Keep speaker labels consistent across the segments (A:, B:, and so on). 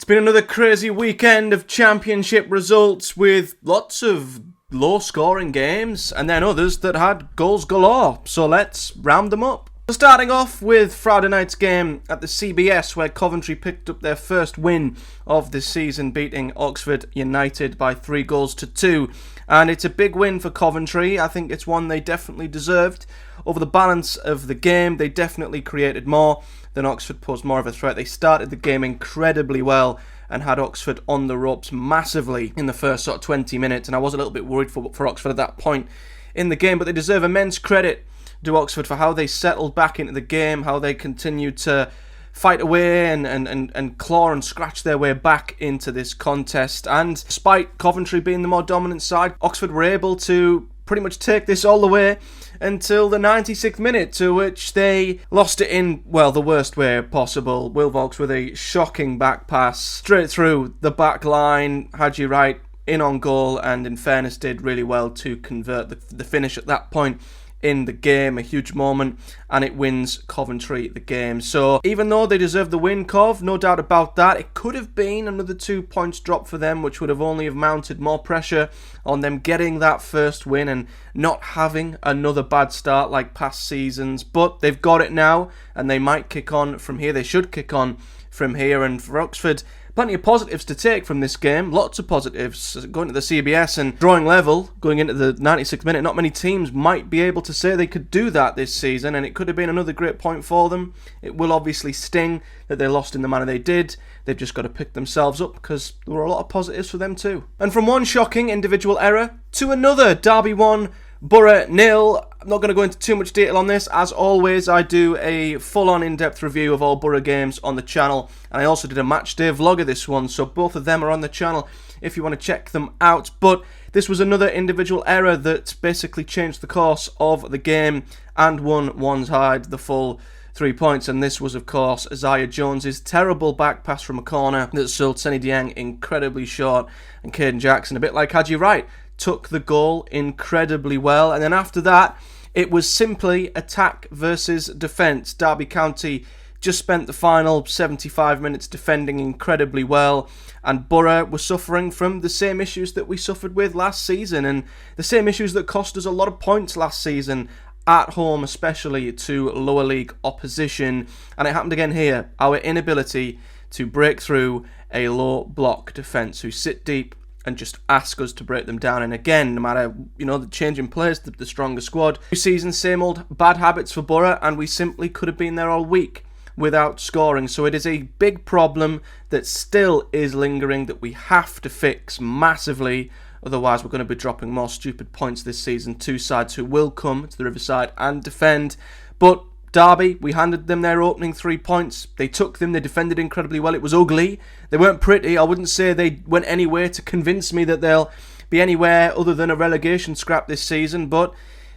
A: been another crazy weekend of championship results with lots of low-scoring games and then others that had goals galore. So let's round them up. Starting off with Friday night's game at the CBS, where Coventry picked up their first win of the season, beating Oxford United by 3-2. And it's a big win for Coventry. I think it's one they definitely deserved. Over the balance of the game, they definitely created more than Oxford posed more of a threat. They started the game incredibly well and had Oxford on the ropes massively in the first 20 minutes. And I was a little bit worried for Oxford at that point in the game, but they deserve immense credit to Oxford for how they settled back into the game, how they continued to fight away and claw and scratch their way back into this contest. And despite Coventry being the more dominant side, Oxford were able to pretty much take this all the way until the 96th minute, to which they lost it in, well, the worst way possible. Will Vaulks with a shocking back pass straight through the back line. Haji Wright in on goal, and in fairness did really well to convert the finish at that point in the game. A huge moment, and it wins Coventry the game. So even though they deserve the win, Cov, no doubt about that, it could have been another 2 points drop for them, which would have only have mounted more pressure on them getting that first win and not having another bad start like past seasons. But they've got it now, and they might kick on from here. They should kick on from here. And for Oxford, plenty of positives to take from this game. Lots of positives. Going to the CBS and drawing level, going into the 96th minute, not many teams might be able to say they could do that this season, and it could have been another great point for them. It will obviously sting that they lost in the manner they did. They've just got to pick themselves up, because there were a lot of positives for them too. And from one shocking individual error to another, Derby 1, Boro 0. I'm not going to go into too much detail on this. As always, I do a full-on in-depth review of all Boro games on the channel, and I also did a match day vlog of this one, so both of them are on the channel if you want to check them out. But this was another individual error that basically changed the course of the game and won one side the full 3 points, and this was, of course, Isaiah Jones's terrible back pass from a corner that sold Senny Dieng incredibly short, and Caden Jackson, a bit like Haji Wright, took the goal incredibly well. And then after that, it was simply attack versus defence. Derby County just spent the final 75 minutes defending incredibly well, and Boro were suffering from the same issues that we suffered with last season, and the same issues that cost us a lot of points last season, at home especially to lower league opposition. And it happened again here. Our inability to break through a low block defence who sit deep and just ask us to break them down. And again, no matter, the change in players, the stronger squad, 2 seasons, same old bad habits for Boro, and we simply could have been there all week without scoring. So it is a big problem that still is lingering, that we have to fix massively. Otherwise, we're going to be dropping more stupid points this season. 2 sides who will come to the Riverside and defend. But Derby, we handed them their opening 3 points. They took them, they defended incredibly well. It was ugly. They weren't pretty. I wouldn't say they went anywhere to convince me that they'll be anywhere other than a relegation scrap this season. But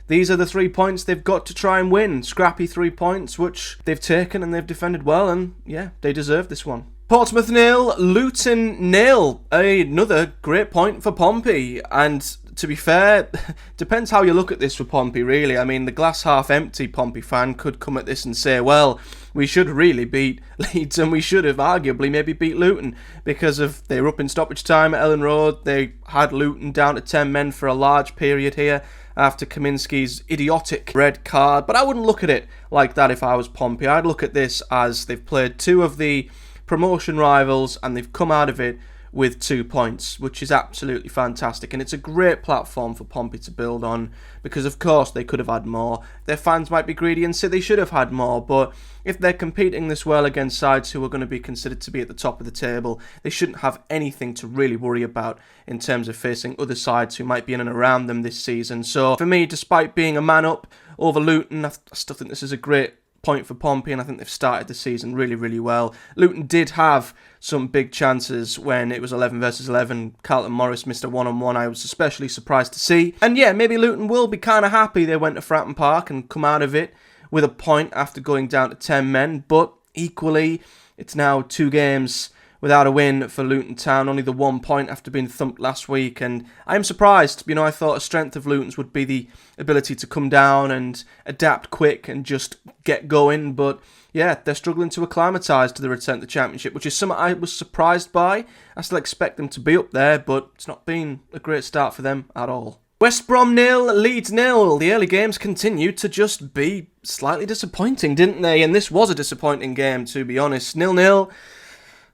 A: these are the 3 points they've got to try and win. Scrappy 3 points, which they've taken and they've defended well. And yeah, they deserve this one. Portsmouth 0, Luton 0. Another great point for Pompey. And to be fair, depends how you look at this for Pompey, really. I mean, the glass half empty Pompey fan could come at this and say, well, we should really beat Leeds, and we should have arguably maybe beat Luton, because of they were up in stoppage time at Ellen Road. They had Luton down to 10 men for a large period here after Kaminski's idiotic red card. But I wouldn't look at it like that if I was Pompey. I'd look at this as they've played 2 of the promotion rivals and they've come out of it with 2 points, which is absolutely fantastic. And it's a great platform for Pompey to build on, because of course they could have had more. Their fans might be greedy and say they should have had more, but if they're competing this well against sides who are going to be considered to be at the top of the table, they shouldn't have anything to really worry about in terms of facing other sides who might be in and around them this season. So for me, despite being a man up over Luton, I still think this is a great point for Pompey, and I think they've started the season really, really well. Luton did have some big chances when it was 11 versus 11. Carlton Morris missed a one-on-one. I was especially surprised to see. And yeah, maybe Luton will be kind of happy they went to Fratton Park and come out of it with a point after going down to 10 men. But equally, it's now 2 games without a win for Luton Town, only the 1 point after being thumped last week. And I am surprised. I thought a strength of Luton's would be the ability to come down and adapt quick and just get going. But yeah, they're struggling to acclimatise to the return to the Championship, which is something I was surprised by. I still expect them to be up there, but it's not been a great start for them at all. West Brom 0, Leeds 0. The early games continued to just be slightly disappointing, didn't they? And this was a disappointing game, to be honest. 0-0,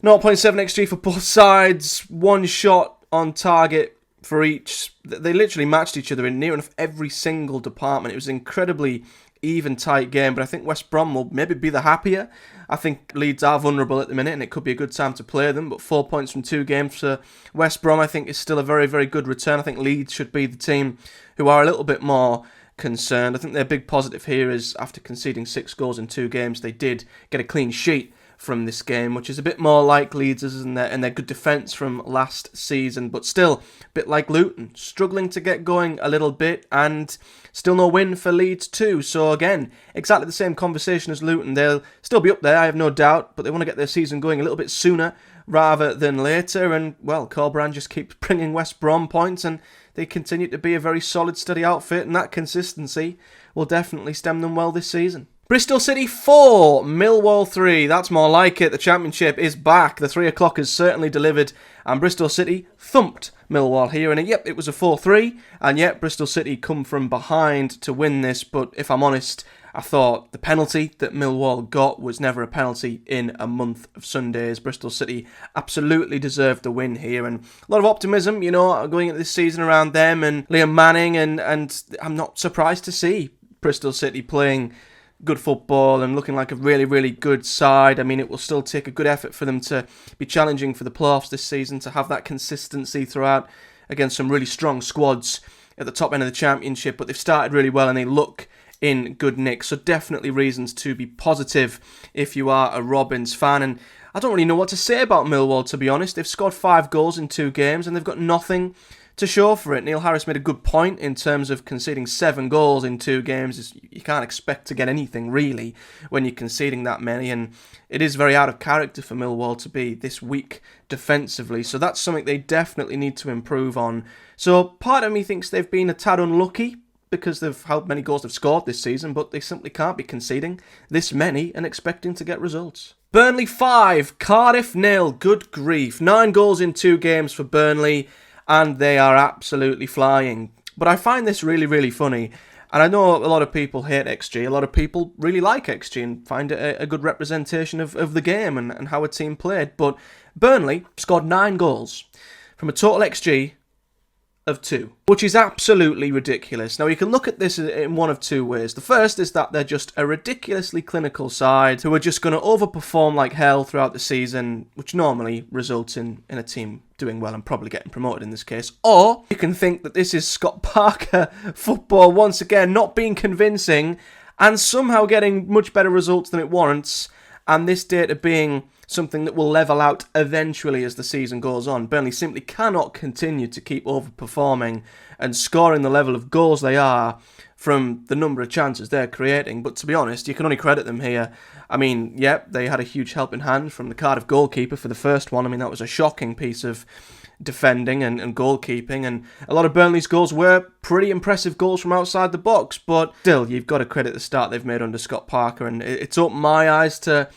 A: 0.7 XG for both sides, one shot on target for each. They literally matched each other in near enough every single department. It was an incredibly even, tight game, but I think West Brom will maybe be the happier. I think Leeds are vulnerable at the minute, and it could be a good time to play them, but 4 points from 2 games for West Brom, I think, is still a very, very good return. I think Leeds should be the team who are a little bit more concerned. I think their big positive here is after conceding 6 goals in 2 games, they did get a clean sheet from this game, which is a bit more like Leeds' and their good defence from last season, but still a bit like Luton, struggling to get going a little bit, and still no win for Leeds too. So again, exactly the same conversation as Luton. They'll still be up there, I have no doubt, but they want to get their season going a little bit sooner rather than later, and well, Corberán just keeps bringing West Brom points, and they continue to be a very solid, steady outfit, and that consistency will definitely stem them well this season. Bristol City 4, Millwall 3. That's more like it. The Championship is back. The 3 o'clock has certainly delivered, and Bristol City thumped Millwall here. And yep, it was a 4-3, and yep, Bristol City come from behind to win this. But if I'm honest, I thought the penalty that Millwall got was never a penalty in a month of Sundays. Bristol City absolutely deserved the win here, and a lot of optimism, going into this season around them and Liam Manning, and I'm not surprised to see Bristol City playing good football and looking like a really, really good side. I mean, it will still take a good effort for them to be challenging for the playoffs this season, to have that consistency throughout against some really strong squads at the top end of the Championship, but they've started really well and they look in good nick, so definitely reasons to be positive if you are a Robins fan. And I don't really know what to say about Millwall, to be honest. They've scored 5 goals in 2 games and they've got nothing to show for it. Neil Harris made a good point in terms of conceding 7 goals in 2 games. You can't expect to get anything, really, when you're conceding that many, and it is very out of character for Millwall to be this weak defensively, so that's something they definitely need to improve on. So part of me thinks they've been a tad unlucky because of how many goals they've scored this season, but they simply can't be conceding this many and expecting to get results. Burnley 5, Cardiff 0. Good grief. 9 goals in 2 games for Burnley, and they are absolutely flying. But I find this really, really funny. And I know a lot of people hate XG. A lot of people really like XG and find it a good representation of the game and how a team played. But Burnley scored 9 goals from a total XG of 2, which is absolutely ridiculous. Now, you can look at this in one of 2 ways. The first is that they're just a ridiculously clinical side who are just going to overperform like hell throughout the season, which normally results in a team doing well and probably getting promoted in this case. Or you can think that this is Scott Parker football once again not being convincing and somehow getting much better results than it warrants, and this data being something that will level out eventually as the season goes on. Burnley simply cannot continue to keep overperforming and scoring the level of goals they are from the number of chances they're creating. But to be honest, you can only credit them here. I mean, yep, they had a huge helping hand from the Cardiff goalkeeper for the first one. I mean, that was a shocking piece of defending and goalkeeping, and a lot of Burnley's goals were pretty impressive goals from outside the box, but still, you've got to credit the start they've made under Scott Parker, and it's opened my eyes to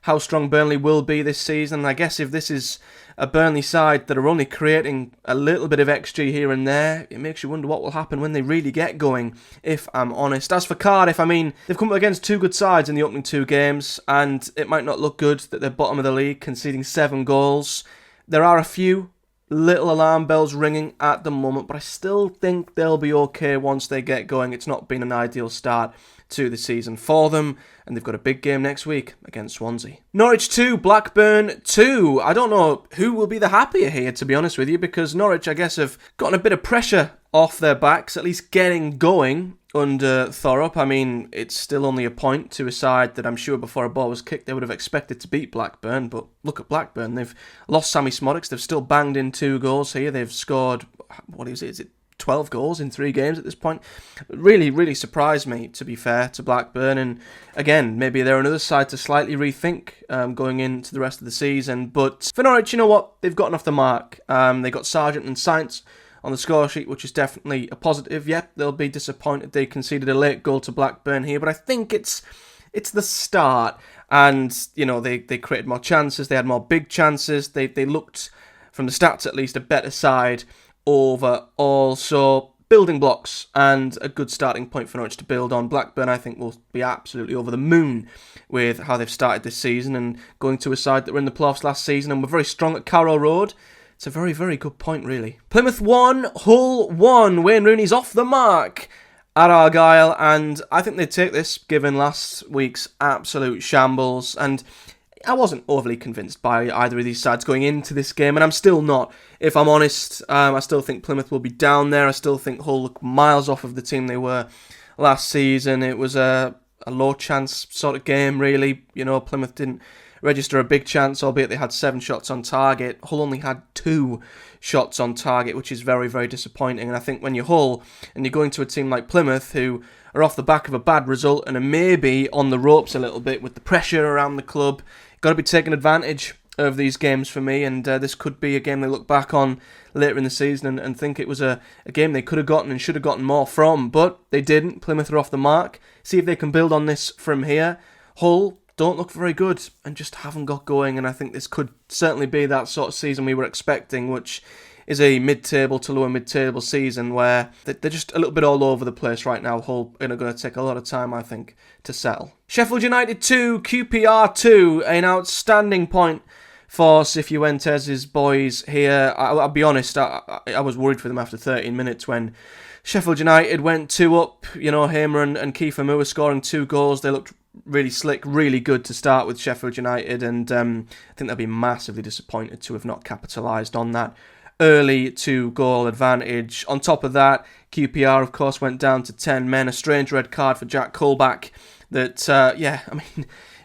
A: how strong Burnley will be this season. I guess if this is a Burnley side that are only creating a little bit of XG here and there, it makes you wonder what will happen when they really get going, if I'm honest. As for Cardiff, I mean, they've come up against 2 good sides in the opening 2 games, and it might not look good that they're bottom of the league, conceding 7 goals. There are a few little alarm bells ringing at the moment, but I still think they'll be okay once they get going. It's not been an ideal start to the season for them, and they've got a big game next week against Swansea. Norwich 2, Blackburn 2. I don't know who will be the happier here, to be honest with you, because Norwich, I guess, have gotten a bit of pressure off their backs, at least getting going under Thorup. I mean, it's still only a point to a side that I'm sure before a ball was kicked they would have expected to beat Blackburn, but look at Blackburn. They've lost Sammy Smodics, they've still banged in 2 goals here, they've scored, what is it, 12 goals in 3 games at this point. Really, really surprised me, to be fair, to Blackburn. And again, maybe they're another side to slightly rethink going into the rest of the season. But for Norwich, you know what? They've gotten off the mark. They got Sargent and Sainz on the score sheet, which is definitely a positive. Yep, they'll be disappointed they conceded a late goal to Blackburn here. But I think it's the start. And, you know, they created more chances. They had more big chances. They looked, from the stats at least, a better side overall. So building blocks and a good starting point for Norwich to build on. Blackburn, I think, will be absolutely over the moon with how they've started this season and going to a side that were in the playoffs last season and were very strong at Carrow Road. It's a very, very good point, really. Plymouth 1, Hull 1. Wayne Rooney's off the mark at Argyle, and I think they'd take this given last week's absolute shambles. And I wasn't overly convinced by either of these sides going into this game, and I'm still not. If I'm honest, I still think Plymouth will be down there. I still think Hull look miles off of the team they were last season. It was a low chance sort of game, really. You know, Plymouth didn't register a big chance, albeit they had 7 shots on target. Hull only had 2 shots on target, which is very, very disappointing. And I think when you're Hull and you're going to a team like Plymouth, who are off the back of a bad result and are maybe on the ropes a little bit with the pressure around the club, got to be taking advantage of these games for me, and this could be a game they look back on later in the season and think it was a game they could have gotten and should have gotten more from, but they didn't. Plymouth are off the mark. See if they can build on this from here. Hull don't look very good and just haven't got going, and I think this could certainly be that sort of season we were expecting, which is a mid-table to lower mid-table season where they're just a little bit all over the place right now. Hull are going to take a lot of time, I think, to settle. Sheffield United 2, QPR 2, an outstanding point for Cifuentes' boys here. I'll be honest, I was worried for them after 13 minutes when Sheffield United went 2 up. You know, Hamer and Kiefer Moore scoring 2 goals. They looked really slick, really good to start with Sheffield United, and I think they'll be massively disappointed to have not capitalised on that early 2-goal advantage. On top of that, QPR, of course, went down to 10 men. A strange red card for Jack Colback that,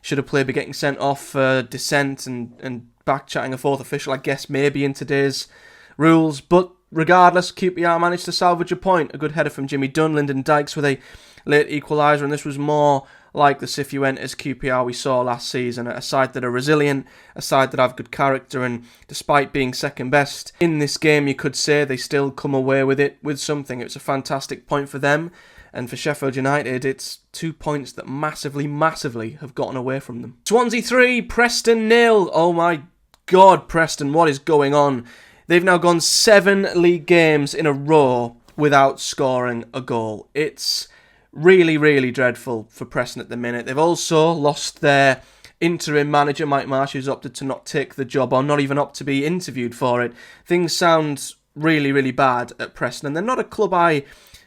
A: should have played, but getting sent off for dissent and back-chatting a 4th official, I guess, maybe in today's rules. But regardless, QPR managed to salvage a point. A good header from Jimmy Dunn, Lyndon Dykes with a late equaliser, and this was more like the Cifuentes QPR we saw last season, a side that are resilient, a side that have good character, and despite being second best in this game, you could say they still come away with it with something. It's a fantastic point for them, and for Sheffield United, it's 2 points that massively, massively have gotten away from them. Swansea 3, Preston 0. Oh my God, Preston, what is going on? They've now gone 7 league games in a row without scoring a goal. It's really, really dreadful for Preston at the minute. They've also lost their interim manager, Mike Marsh, who's opted to not take the job on, not even opt to be interviewed for it. Things sound really, really bad at Preston, and they're not a club I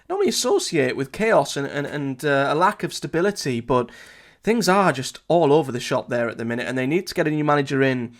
A: normally associate with chaos and a lack of stability, but things are just all over the shop there at the minute, and they need to get a new manager in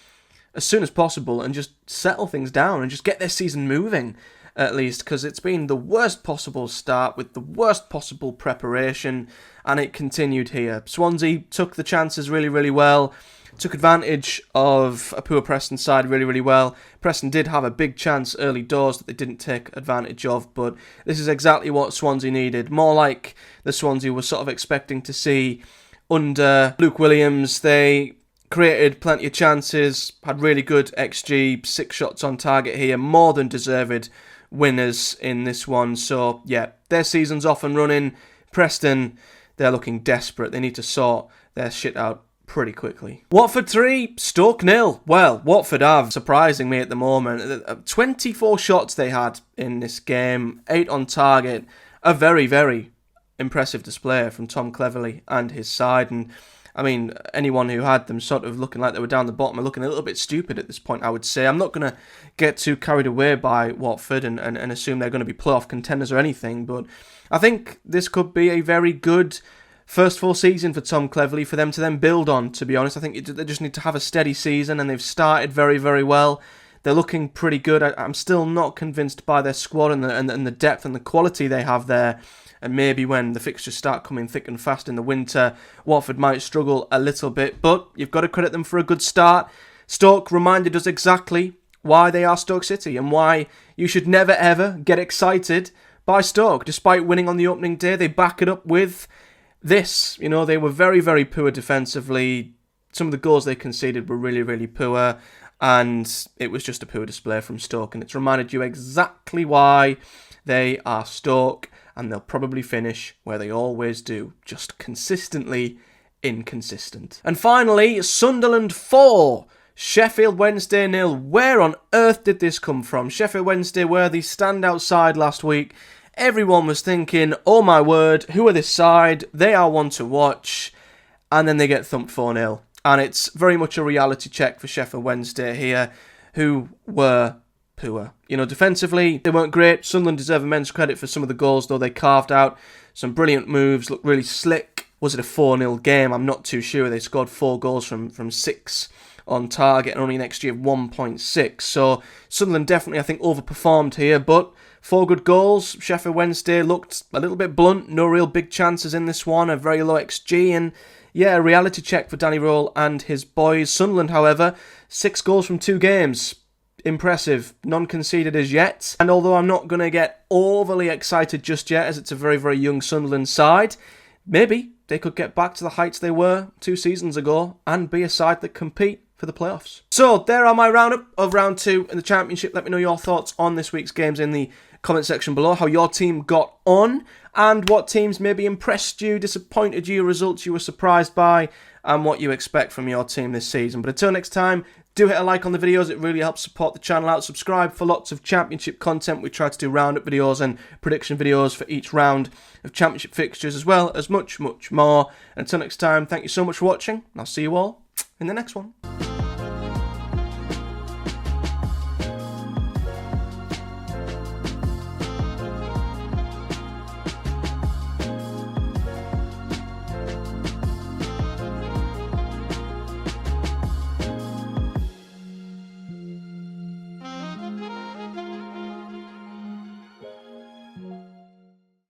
A: as soon as possible and just settle things down and just get their season moving, at least, because it's been the worst possible start with the worst possible preparation, and it continued here. Swansea took the chances really, really well, took advantage of a poor Preston side really, really well. Preston did have a big chance early doors that they didn't take advantage of, but this is exactly what Swansea needed. More like the Swansea was sort of expecting to see under Luke Williams. They created plenty of chances, had really good XG, 6 shots on target here, more than deserved winners in this one. So yeah, their season's off and running. Preston, they're looking desperate. They need to sort their shit out pretty quickly. Watford 3, Stoke 0. Well, Watford have surprising me at the moment. 24 shots they had in this game, 8 on target. A very, very impressive display from Tom Cleverley and his side, and I mean, anyone who had them sort of looking like they were down the bottom are looking a little bit stupid at this point, I would say. I'm not going to get too carried away by Watford and assume they're going to be playoff contenders or anything, but I think this could be a very good first full season for Tom Cleverley for them to then build on, to be honest. I think they just need to have a steady season, and they've started very, very well. They're looking pretty good. I'm still not convinced by their squad and the depth and the quality they have there. And maybe when the fixtures start coming thick and fast in the winter, Watford might struggle a little bit. But you've got to credit them for a good start. Stoke reminded us exactly why they are Stoke City and why you should never ever get excited by Stoke. Despite winning on the opening day, they back it up with this. You know, they were very, very poor defensively. Some of the goals they conceded were really, really poor, and it was just a poor display from Stoke, and it's reminded you exactly why they are Stoke, and they'll probably finish where they always do, just consistently inconsistent. And finally, Sunderland 4, Sheffield Wednesday 0. Where on earth did this come from? Sheffield Wednesday were the standout side last week. Everyone was thinking, oh my word, who are this side? They are one to watch. And then they get thumped 4-0. And it's very much a reality check for Sheffield Wednesday here, who were poor. You know, defensively, they weren't great. Sunderland deserve immense credit for some of the goals, though. They carved out some brilliant moves, looked really slick. Was it a 4-0 game? I'm not too sure. They scored 4 goals from 6 on target and only an XG of 1.6. So Sunderland definitely, I think, overperformed here, but 4 good goals. Sheffield Wednesday looked a little bit blunt. No real big chances in this one. A very low XG, and yeah, a reality check for Danny Rowell and his boys. Sunderland, however, 6 goals from 2 games. Impressive. None conceded as yet. And although I'm not going to get overly excited just yet, as it's a very, very young Sunderland side, maybe they could get back to the heights they were 2 seasons ago and be a side that compete for the playoffs. So there are my roundup of round 2 in the Championship. Let me know your thoughts on this week's games in the comment section below, how your team got on, and what teams maybe impressed you, disappointed you, results you were surprised by, and what you expect from your team this season. But until next time, do hit a like on the videos. It really helps support the channel out. Subscribe for lots of Championship content. We try to do roundup videos and prediction videos for each round of Championship fixtures, as well as much, much more. Until next time, thank you so much for watching, and I'll see you all in the next one.